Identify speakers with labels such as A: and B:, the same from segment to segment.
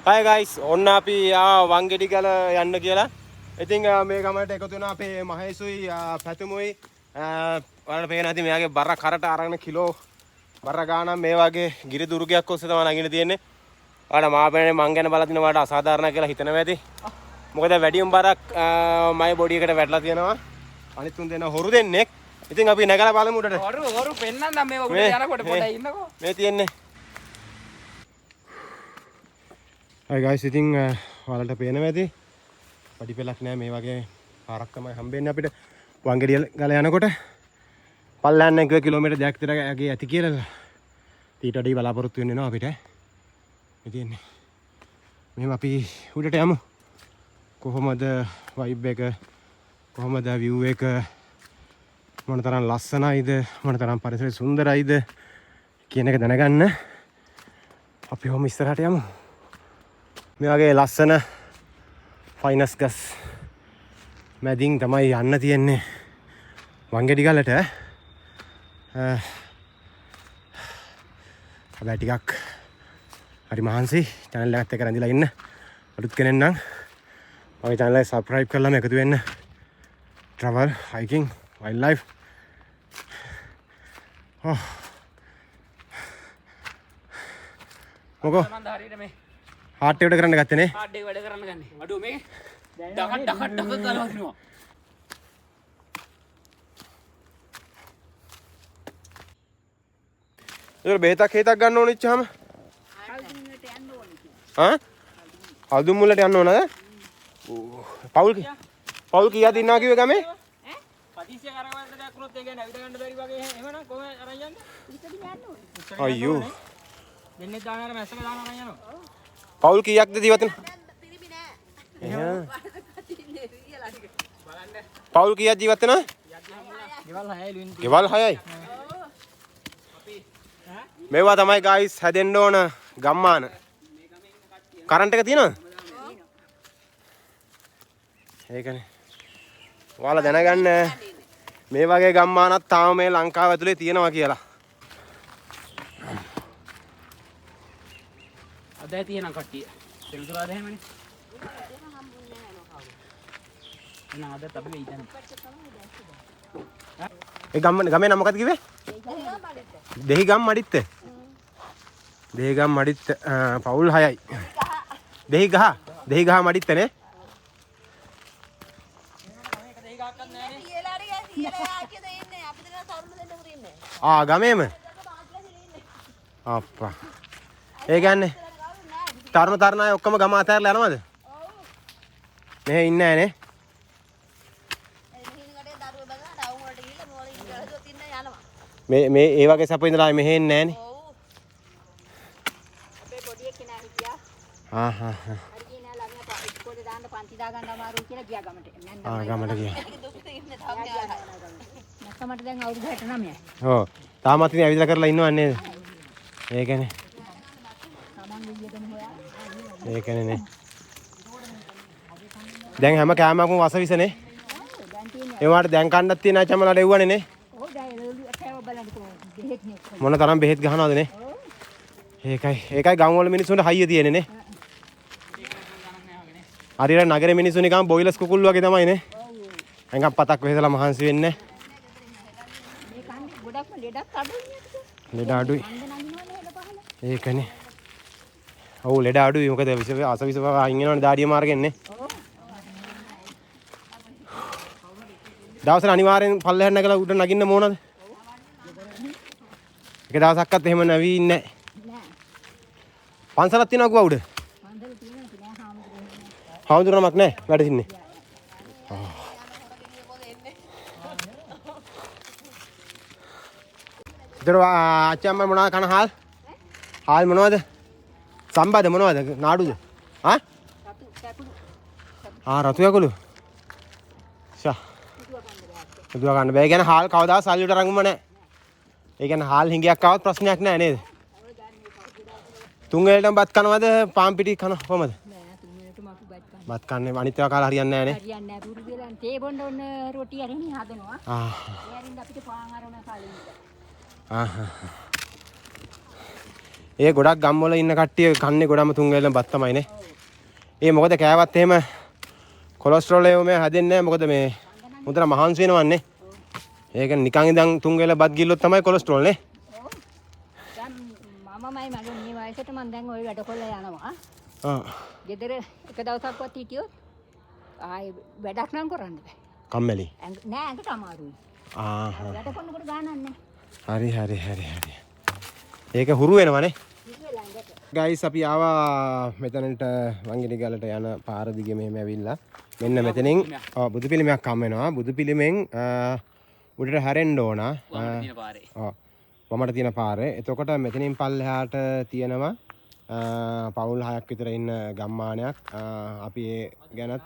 A: Hi guys, ඔන්න අපි වංගෙඩි ගල යන්න කියලා. ඉතින් මේ ගමනට එකතු වෙනවා අපේ මහේසුයි පැතුමුයි. ඔයාලට පේන ඇති මෙයාගේ බර කරට අරගෙන කිලෝ බර ගානක් මේ වගේ ගිරි දුර්ගයක් ඔස්සේ තමයි නගින්න තියෙන්නේ. ඔයාලා මාපැනේ මං ගැන බලලා තිනවා වාට අසාධාරණ කියලා හිතනවා ඇති. මොකද වැඩිම බරක් මගේ බොඩි එකට වැටලා තියෙනවා. අනිත් තුන් දෙනා හොරු දෙන්නෙක්. ඉතින් අපි නැගලා බලමු උඩට.
B: හොරු පෙන්නන්න මේ උඩට යනකොට පොඩ්ඩක් ඉන්නකෝ.
A: මේ තියෙන්නේ. Hi guys, ඉතින් ඔයාලට පේනවා ඇති. පඩි පෙලක් නෑ මේ වගේ පාරක් තමයි හම්බෙන්නේ අපිට වංගෙඩිය ගල යනකොට. පල්ලෑන්න එක කිලෝමීටර් 2ක් විතර යගේ ඇති කියලා. ඊට වඩා බලාපොරොත්තු වෙන්න වෙනවා අපිට. ඉතින් මෙහෙම අපි උඩට යමු. කොහොමද වයිබ් එක කොහොමද view එක මොනතරම් ලස්සනයිද මොනතරම් පරිසරය සුන්දරයිද කියන එක දැනගන්න අපි ඔහොම ඉස්සරහට යමු. මේ වගේ ලස්සන ෆයිනස් ගස් මැදින් තමයි යන්න තියෙන්නේ වංගෙඩි ගලට. හැබැයි ටිකක් හරි මහන්සි channel එකත් එක්ක රැඳිලා ඉන්න. අලුත් කෙනෙක් නම් මගේ channel එක subscribe කරලාම එකතු වෙන්න. travel, hiking, wildlife. මොකෝ
B: මම හරියට මේ
A: හાર્ට් එකට කරන්න ගත්තේ නේ.
B: හાર્ඩ් එක වැඩ කරන්න ගන්නේ. අඩුව මේ ඩකට් ගාලා වදිනවා.
A: ඒක බෙහෙතක් හේතක් ගන්න ඕන ඉච්චාම හල්දුම් මුල්ලට යන්න ඕනද? පවුල් කීයද ඉන්නවා කිව්වේ ගමේ?
B: පදිසිය කරවන්න දෙයක් වුණොත් ඒ කියන්නේ ඇවිද ගන්න බැරි වගේ එහෙමනම් කොහේ අරන් යන්නේ?
A: අයියෝ
B: දෙන්නේ දාන අර මැස්සක දාන අරන් යනවා.
A: පවුල් කීයක්ද ජීවතුන? පවුල් කීයක් ජීවත් වෙනවද?
B: ගෙවල් 6යි ලුයින්.
A: ගෙවල් 6යි. මේවා තමයි guys හැදෙන්න ඕන ගම්මාන. කරන්ට් එක තියෙනවද? ඒකනේ. ඔයාලා දැනගන්න මේ වගේ ගම්මානක් තාම මේ ලංකාව ඇතුලේ තියෙනවා කියලා.
B: අද තියෙන කට්ටිය. සෙනසුරාද එහෙමනේ. එහෙනම් අද අපි ඉතින්.
A: ඒ ගමේ නම මොකක්ද කිව්වේ? දෙහිගම් මඩිත්ත. දෙහිගම් මඩිත්ත පවුල් 6යි. දෙහිගහ මඩිත්තනේ. ගමේම අප්පා. ඒ කියන්නේ තරුණ අය ඔක්කොම ගම අතහැරලා යනවද? මෙහෙ ඉන්නේ නැහැ නේ. මේ ඒ වගේ සපෝ ඉඳලා මෙහෙ ඉන්නේ නැහැ නේ.
C: අපේ පොඩි එක්කෙනා හිටියා.
A: හරි
C: කියන ළමයා ඉස්කෝලේ දාන්න පන්ති දා ගන්න අමාරුයි කියලා ගියා ගමට.
A: ගමට ගියා.
C: නැත්නම් දැන් අවුරුදු 69යි.
A: ඔව්. තාමත් ඉතින් ඇවිදලා කරලා ඉන්නව නේද? ඒකනේ. ඒකනේ නේ. දැන් හැම කෑමක්ම වසවිසනේ. ඒ වුණාට දැන් කන්නත් තියෙන චමලට එව්වනේ නේ.
C: ඔව් දැන් ඒකව බලන්න කොහොමද බෙහෙත් නේ.
A: මොන තරම් බෙහෙත් ගහනවද නේ? ඒකයි ගම් වල මිනිස්සුන්ට හයිය තියෙන්නේ නේ. හරියට නගරේ මිනිස්සු නිකන් බොයිලර්ස් කුකුල්ලු වගේ තමයි නේ. හංගම් පතක් වෙහෙසලා මහන්සි වෙන්නේ.
C: මේ කන්නේ ගොඩක්ම ලෙඩක් අඩුයි නේද?
A: ලෙඩ අඩුයි.
C: මන්ද නගිනවනේ හෙළ පහල.
A: ඒකනේ. ඔව් ලෙඩ අඩුයි. මොකද අසවිස අයින් වෙනවනේ දාඩිය මාර්ගෙන් නේ. දවසට අනිවාර්යෙන් පල්ලෙහාට නැගලා උඩ නගින්න ඕනද? එක දවසක්වත් එහෙම නැවි ඉන්නේ නැහැ. පන්සලක් තියනවා ගුවා උඩ.
C: පන්සල තියෙනවා නෑ හාමුදුරුවෝ.
A: හාමුදුරුවමක් නැහැ වැඩ සිටින්නේ. ඉතින් ආච්චිම මොනවද කන හාල්? හාල් මොනවද? සම්බද මොනවද? නාඩුද? රතු යකුළු. දුව ගන්න බෑ. ඒ කියන්නේ හාල් කවදා සල්ලියට රඟුම නැහැ. ඒ කියන්නේ හාල් හිඟයක් ආවත් ප්‍රශ්නයක් නැහැ නේද? තුන් වෙලටම බත් කනවද? පාන් පිටි කන කොහමද?
C: නෑ තුන් වෙනටම අපි
A: බත් කන්නේ අනිත් ඒවා කාලා හරියන්නේ නැහැ නේ.
C: හරියන්නේ නැහැ. පුරුදු වෙලා තේ බොන්න ඕන රොටි අරින්න හදනවා. ඒ අරින්න අපිට පාන් අරන කාලේ ඉඳලා.
A: ඒ ගොඩක් ගම්වල ඉන්න කට්ටිය කන්නේ ගොඩම තුන් වේලම බත් තමයිනේ. ඒ මොකද කෑවත් එහෙම කොලෙස්ටරෝල් එහෙම හැදෙන්නේ නැහැ. මොකද මේ මුදල මහන්සි වෙනවන්නේ. ඒක නිකන් ඉඳන් තුන් වේල බත් ගිල්ලොත් තමයි කොලෙස්ටරෝල් නේ.
C: ඔව්. දැන් මමමයි මගේ මේ වයසට මම දැන් ওই වැඩ කොල්ල යනවා. ගෙදර එක දවසක්වත් හිටියොත් ආයේ වැඩක් නම් කරන්න බෑ.
A: කම්මැලි.
C: නෑ ඇඟට අමාරුයි. වැඩ කරනකොට ගානක්
A: හරි හරි හරි හරි. ඒක හුරු වෙනවනේ. ගයිස් අපි ආවා මෙතනට වංගිනි ගලට යන පාර දිගේ මෙහෙම ඇවිල්ලා මෙන්න මෙතනින් බුදු පිළිමයක් හම් වෙනවා. බුදු පිළිමෙන් උඩට හැරෙන්න ඕන. වමට තියෙන පාරේ. එතකොට මෙතනින් පල්ලෙහාට තියෙනවා පවුල් 6ක් විතර ඉන්න ගම්මානයක්. අපි ඒ ගැනත්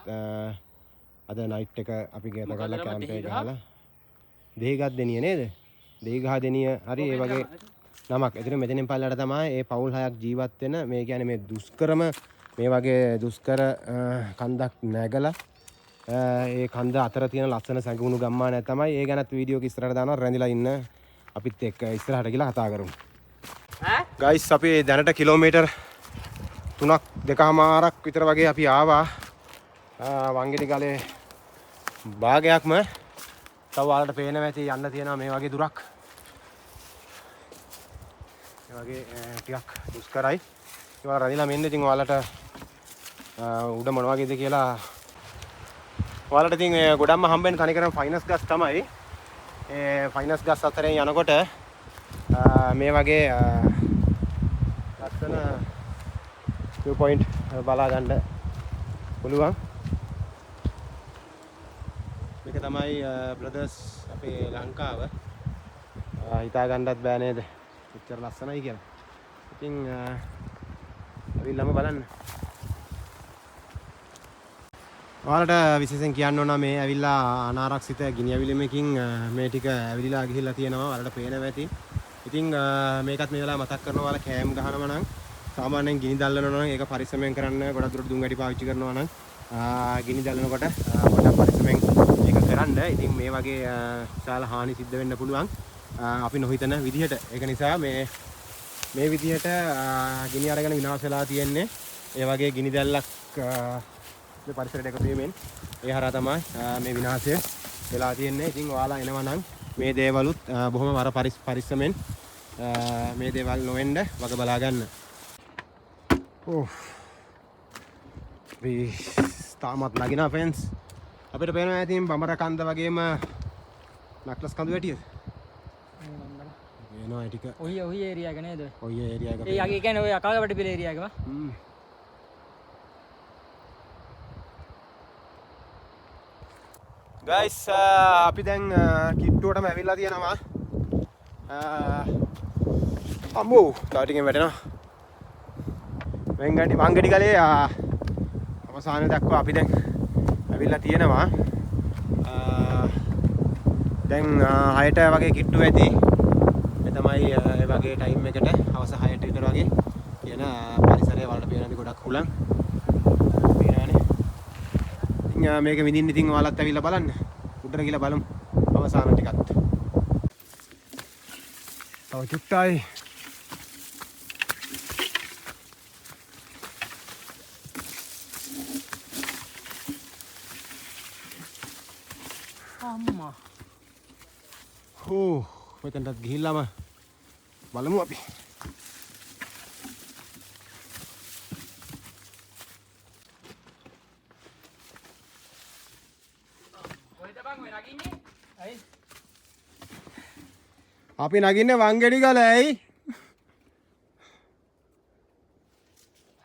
A: අද නයිට් එක අපි ගත කරලා කැම්ප් එක ගහලා දෙහිගත් දෙනිය නේද? දෙහිගහ දෙනිය හරි ඒ වගේ නමක්. එතන මෙතනින් පල්ලෙහාට තමයි මේ පවුල් 6ක් ජීවත් වෙන මේ කියන්නේ මේ දුෂ්කරම මේ වගේ දුෂ්කර කන්දක් නැගලා ඒ කන්ද අතර තියෙන ලස්සන සැඟුණු ගම්මානයක් තමයි. ඒ ගැනත් වීඩියෝ එක ඉස්සරහට දානවා. රැඳිලා ඉන්න අපිත් එක්ක ඉස්සරහට ගිහලා කතා කරමු. ගයිස් අපි දැනට කිලෝමීටර් 3ක් 2කමාරක් විතර වගේ අපි ආවා වංගිනි ගලේ භාගයක්ම. තව ඔයාලට පේනවා ඇති යන්න තියෙනවා මේ වගේ දුරක්. ඒ වගේ ටිකක් දුෂ්කරයි. ඒවා රැඳිලා මෙන්න ඉතින් ඔයාලට උඩ මොන වගේද කියලා ඔයාලට ඉතින් ගොඩක්ම හම්බෙන්න තනිකරම ෆයිනස් ගස් තමයි. ඒ ෆයිනස් ගස් අතරෙන් යනකොට මේ වගේ ලස්සන view point බලා ගන්න පුළුවන්. මේක තමයි බ්‍රදර්ස් අපේ ලංකාව. හිතා ගන්නත් බෑ නේද? එච්චර ලස්සනයි කියලා. ඉතින් ඇවිල්ලාම බලන්න. ඔයාලට විශේෂයෙන් කියන්න ඕන මේ ඇවිල්ලා අනාරක්ෂිත ගිනි ඇවිලීමකින් මේ ටික ඇවිලිලා ගිහිල්ලා තියෙනවා. ඔයාලට පේනවා ඇති. ඉතින් මේකත් මේ වෙලාව මතක් කරනවා ඔයාලා කෑම් ගහනවා නම් සාමාන්‍යයෙන් ගිනි දැල්ලනවා නම් ඒක පරිස්සමෙන් කරන්න. ගොඩක් දුරට දුම් වැඩි පාවිච්චි කරනවා නම් ගිනි දැල්ලනකොට ගොඩක් පරිස්සමෙන් ඒක කරන්න. ඉතින් මේ වගේ විශාල හානි සිද්ධ වෙන්න පුළුවන්. අපි නොහිතන විදිහට. ඒක නිසා මේ විදිහට ගිනි අරගෙන විනාශ වෙලා තියෙන්නේ. ඒ වගේ ගිනි දැල්ලක් මේ පරිසරයට එකතු වීමෙන් ඒ හරහා තමයි මේ විනාශය වෙලා තියෙන්නේ. ඉතින් ඔයාලා එනවා නම් මේ දේවලුත් බොහොම වර පරිස්සමෙන් මේ දේවල් නොවෙන්න වග බලා ගන්න. අපි තාමත් නගිනා ෆෙන්ස් අපිට පේනවා ඇතින් බඹර කන්ද වගේම නක්ලස් කඳු වැටියද? වෙනවා ටික.
B: ඔය ඒරියා එක නේද?
A: ඔය ඒරියා එක.
B: ඒ යගේ කියන්නේ ඔය අකාගබඩ පිළ ඒරියා එක වා.
A: ගයිස් අපි දැන් කිට්ටුවටම ඇවිල්ලා තියෙනවා. අම්මෝ තව ටිකෙන් වැටෙනවා. වංගඩි ගලේ අවසානය දක්වා අපි දැන් ඇවිල්ලා තියෙනවා. දැන් 6ට වගේ කිට්ටු ඇති. මේ තමයි ඒ වගේ ටයිම් එකට හවස 6ට විතර වගේ කියන පරිසරය වලට පේනදී ගොඩක් හුලං. පේනවනේ. ඉතින් මේක විඳින්න ඉතින් ඔයාලත් ඇවිල්ලා බලන්න. උඩට ගිහලා බලමු අවසාන ටිකත්. තව චුට්ටයි.
B: අම්මා.
A: මෙතනටත් ගිහිල්ලාම බලමු අපි. අපි නගින්නේ වංගෙඩි ගල ඇයි?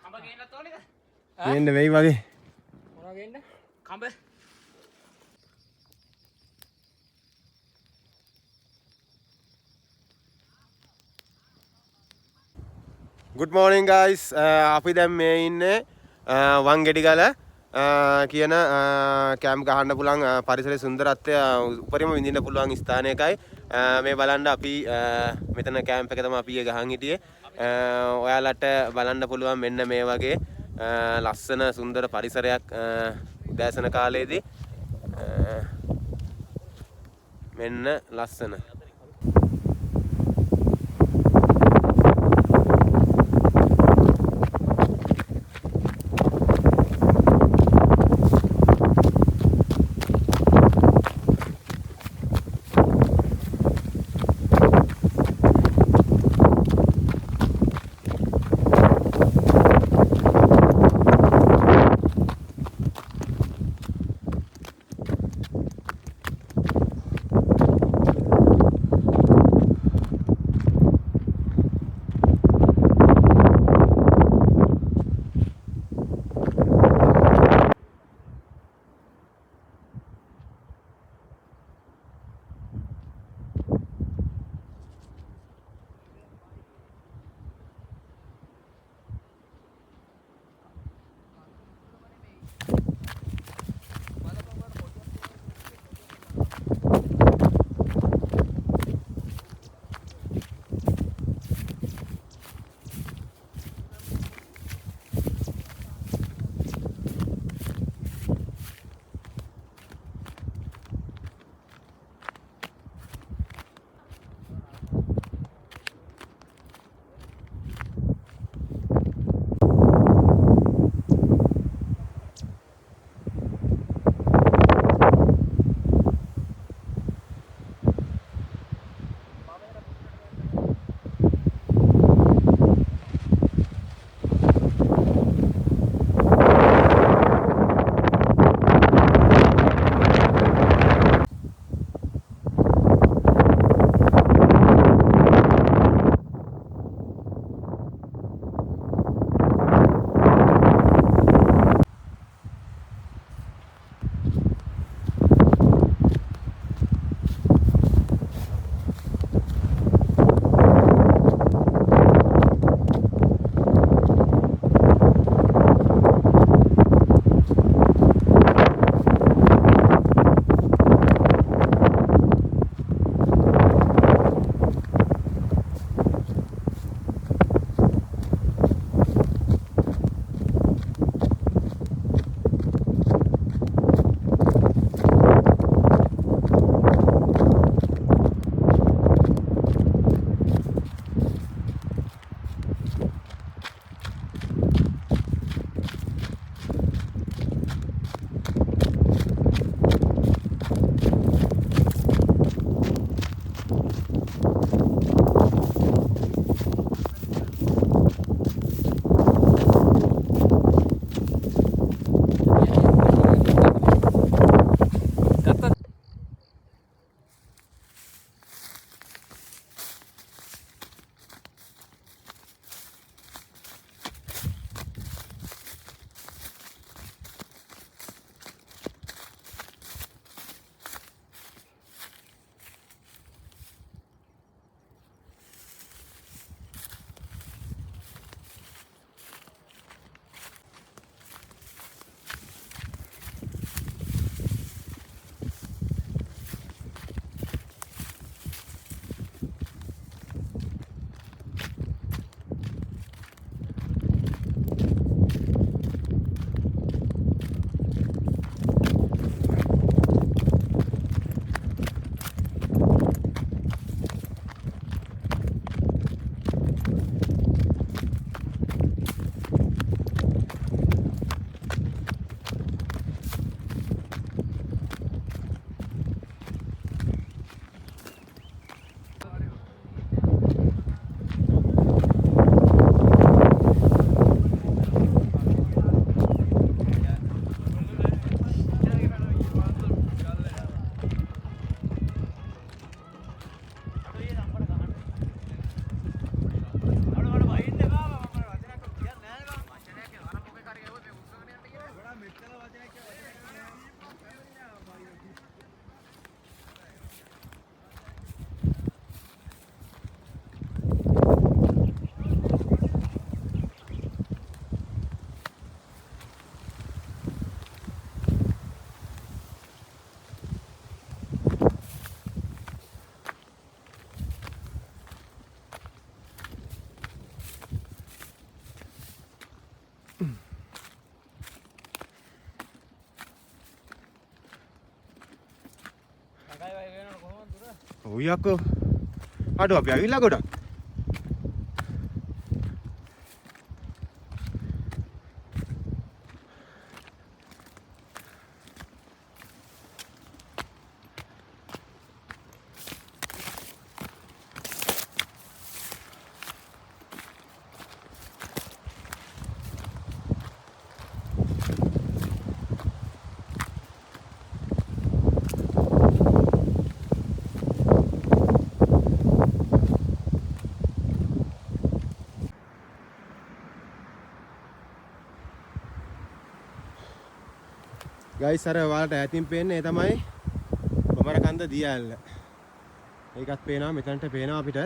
B: කඹ ගේන්නත් ඕනේද?
A: ගේන්න වෙයි වගේ.
B: මොනවා ගේන්න? කඹ.
A: Good morning guys. අපි දැන් මේ ඉන්නේ වංගෙඩි ගල කියන කැම්ප් ගහන්න පුළුවන් පරිසරයේ සුන්දරත්වය උපරිම විඳින්න පුළුවන් ස්ථානයකයි මේ බලන්න අපි මෙතන කැම්ප් එක තමයි අපි ගහන් හිටියේ. ඔයාලට බලන්න පුළුවන් මෙන්න මේ වගේ ලස්සන සුන්දර පරිසරයක් උදෑසන කාලයේදී මෙන්න ලස්සන ඔයකෝ අඩෝ අපි ඇවිල්ලා ගොඩක් ගයිස් අර ඔයාලට ඈතින් පේන්නේ ඒ තමයි බොමරකන්ද දියඇල්ල. ඒකත් පේනවා මෙතනට පේනවා අපිට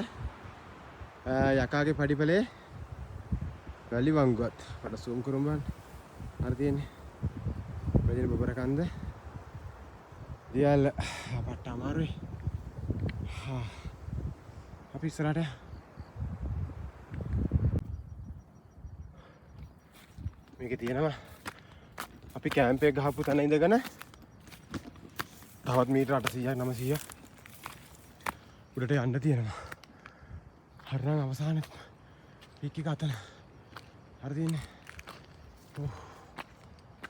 A: යකාගේ පඩිපලේ වැලි වංගුවත්. මට zoom කරමු බලන්න. හරි තියෙන්නේ. මෙතන බොමරකන්ද දියඇල්ල අපට අමාරුයි. අපි ඉස්සරහට මේකේ තියෙනවා අපි කැම්ප් එක ගහපු තැන ඉඳගෙන තවත් මීටර 800ක් 900ක් උඩට යන්න තියෙනවා. හරිනම් අවසානයේ පීක් එක අතන. හරි තියෙන්නේ. ඔව්.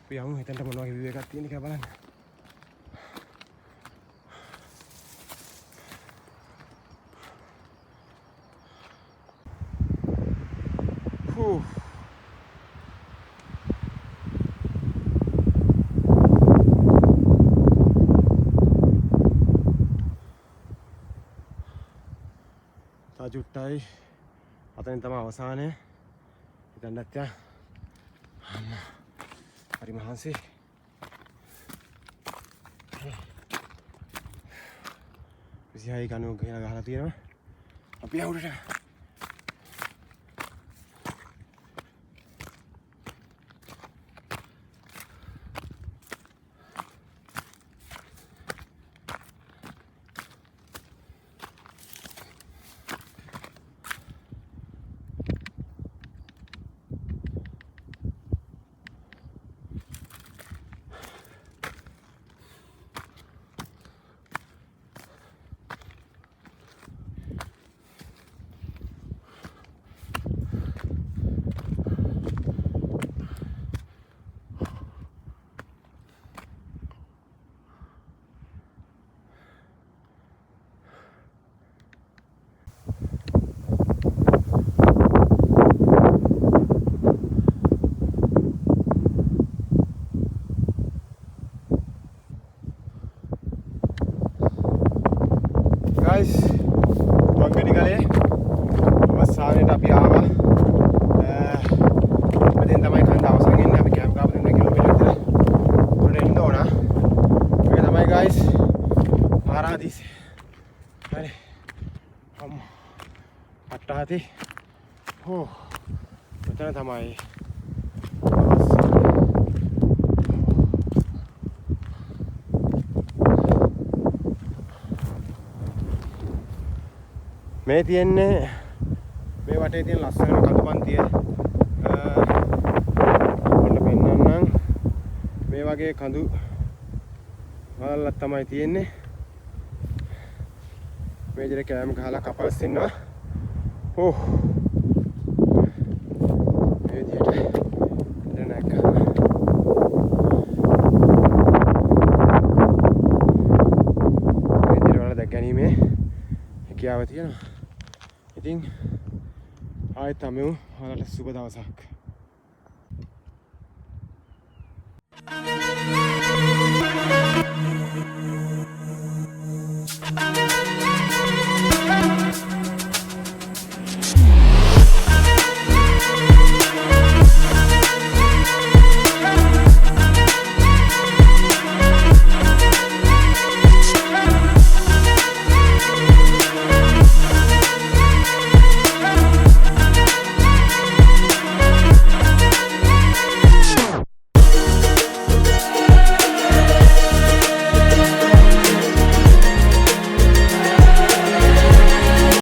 A: අපි යමු හිතන්න මොන වගේ view එකක් තියෙන කියලා බලන්න. හූ. ජුට්ටයි අතනින් තමයි අවසානය. හිතන්න නැත්නම් අම්මා හරි මහන්සි. විසිහයි කණු ගහලා ගහලා තියෙනවා. අපි අවුරට guys වංගඩි ගලේ අවසානයේට අපි ආවා. මෙතෙන් තමයි කන්ද අවසන් වෙන්නේ. අපි කැම්ප් ගාපු 3 කිලෝමීටර් විතර උඩ එන්න ඕන. මේක තමයි guys පාරාදීස. හරි. අම්මා. අට්ටහති. හෝ. මෙතන තමයි මේ තියෙන්නේ මේ වටේ තියෙන ලස්සන කඳු පන්තිය. ඔන්න පෙන්නන්නම්. මේ වගේ කඳු වලල්ලක් තමයි තියෙන්නේ. මේ විදිහට කෑම ගහලා කපස් ඉන්නවා. ඕ. මේ විදිහට ඉඳන් නැග්ගා. මේ විදිහට වල දැක් ගැනීමේ හැකියාව තියෙනවා. ඉතින් ආයෙත් අමෙමු. ඔයාලට සුබ දවසක්.